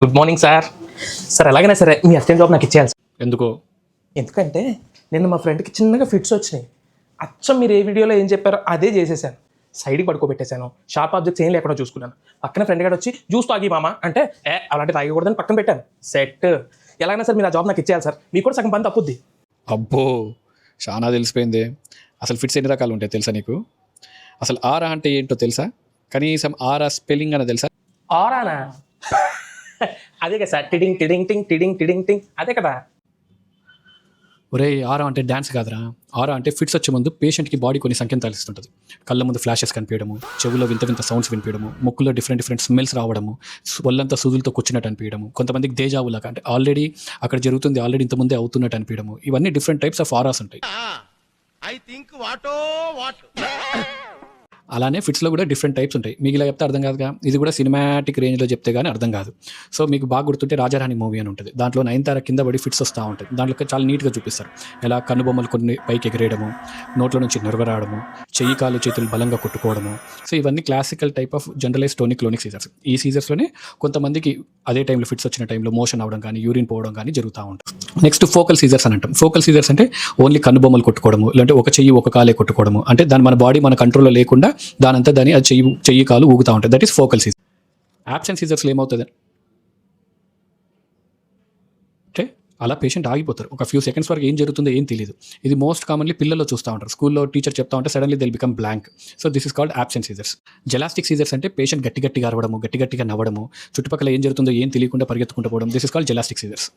Good morning sir. Sir ఎలాగైనా సరే మీ assistant job నాకు ఇచ్చేయాలి సార్. ఎందుకో? ఎందుకంటే నిన్న మా ఫ్రెండ్కి చిన్నగా ఫిట్స్ వచ్చినాయి. అచ్చం మీరు ఏ వీడియోలో ఏం చెప్పారో అదే చేసేసాను. సైడ్కి పడుకోబెట్టేశాను. షార్ప్ ఆబ్జెక్ట్స్ ఏం లేకుండా చూసుకున్నాను. పక్కన ఫ్రెండ్ గారు వచ్చి జ్యూస్ తాగి మామ అంటే అలాంటి తాగకూడదని పక్కన పెట్టాను. సెట్. ఎలాగైనా సార్ మీరు ఆ జాబ్ నాకు ఇచ్చేయాలి సార్. మీకు కూడా సగం పని తప్పుద్ది. అబ్బో, చాలా తెలిసిపోయింది. అసలు ఫిట్స్ ఎన్ని రకాలు ఉంటాయి తెలుసా నీకు? అసలు ఆరా అంటే ఏంటో తెలుసా? కనీసం ఆరా స్పెల్లింగ్ అని తెలుసా? ఆరానా? అదే కదా సార్. టిడింగ్ టిడింగ్ టింగ్ టిడింగ్ టిడింగ్ టింగ్ అదే కదా. ఒరే, ఆరా అంటే డ్యాన్స్ కాదురా. ఆరా అంటే ఫిట్స్ వచ్చే ముందు పేషెంట్కి బాడీ కొన్ని సంకేతాలు ఇస్తుంటుంది. కళ్ళ ముందు ఫ్లాషెస్ కనిపించడము, చెవుల్లో వింత వింత సౌండ్స్ వినిపించడము, ముక్కులో డిఫరెంట్ స్మెల్స్ రావడము, ఒళ్ళంతా సూదులతో కూర్చున్నట్టు అనిపించడము, కొంతమందికి దేజావులాగా అంటే ఆల్రెడీ అక్కడ జరుగుతుంది, ఆల్రెడీ ఇంతకుముందే అవుతున్నట్టు అనిపించడము. ఇవన్నీ డిఫరెంట్ టైప్స్ ఆఫ్ ఆరాస్ ఉంటాయి. అలానే ఫిట్స్లో కూడా డిఫరెంట్ టైప్స్ ఉంటాయి. మీకు ఇలా చెప్తే అర్థం కాదుగా. ఇది కూడా సినిమాటిక్ రేంజ్లో చెప్తే కానీ అర్థం కాదు. సో మీకు బాగా గుర్తుంటే రాజారాణి మూవీ అని ఉంటుంది. దాంట్లో నయనతార కింద పడి ఫిట్స్ వస్తూ ఉంటుంది. దాంట్లో చాలా నీట్గా చూపిస్తారు. ఎలా కన్నుబొమ్మలు కొన్ని పైకి ఎగిరేయడము, నోట్లో నుంచి రావడము, చెయ్యి కాలు చేతులు బలంగా కొట్టుకోవడము. సో ఇవన్నీ classical type of generalise clonic seizures. ఈ సీజర్స్లోనే కొంతమందికి అదే టైంలో ఫిట్స్ వచ్చిన టైంలో మోషన్ అవ్వడం కానీ, యూరిన్ పోవడం కానీ జరుగుతూ ఉంటుంది. నెక్స్ట్ ఫోకల్ సీజర్స్ అని అంటాం. ఫోకల్ సీజర్స్ అంటే ఓన్లీ కన్నుబొమ్మలు కొట్టుకోవడము, లేదంటే ఒక చెయ్యి ఒక కాలే కొట్టుకోవడము. అంటే దాని మన బాడీ మన కంట్రోల్లో లేకుండా దానంతా దాని అది చెయ్యి కాలు ఊగుతూ ఉంటాయి. That is focal seizure. Absent సీజర్స్లో ఏమవుతుంది అంటే అలా పేషెంట్ ఆగిపోతారు. ఒక ఫ్యూ సెకండ్స్ వరకు ఏం జరుగుతుందో ఏం తెలియదు. ఇది మోస్ట్ కామన్లీ పిల్లల్లో చూస్తూ ఉంటారు. స్కూల్లో టీచర్ చెప్తా ఉంటే suddenly they'll become blank. So this is called absent seizures. Gelastic seizures అంటే పేషెంట్ గట్టిగా అరవడము, గట్టిగా నవ్వడము, చుట్టుపక్కల ఏం జరుగుతుందో ఏం తెలియకుండా పరిగెత్తుకుంటూ పోవడం. This is called gelastic scissors.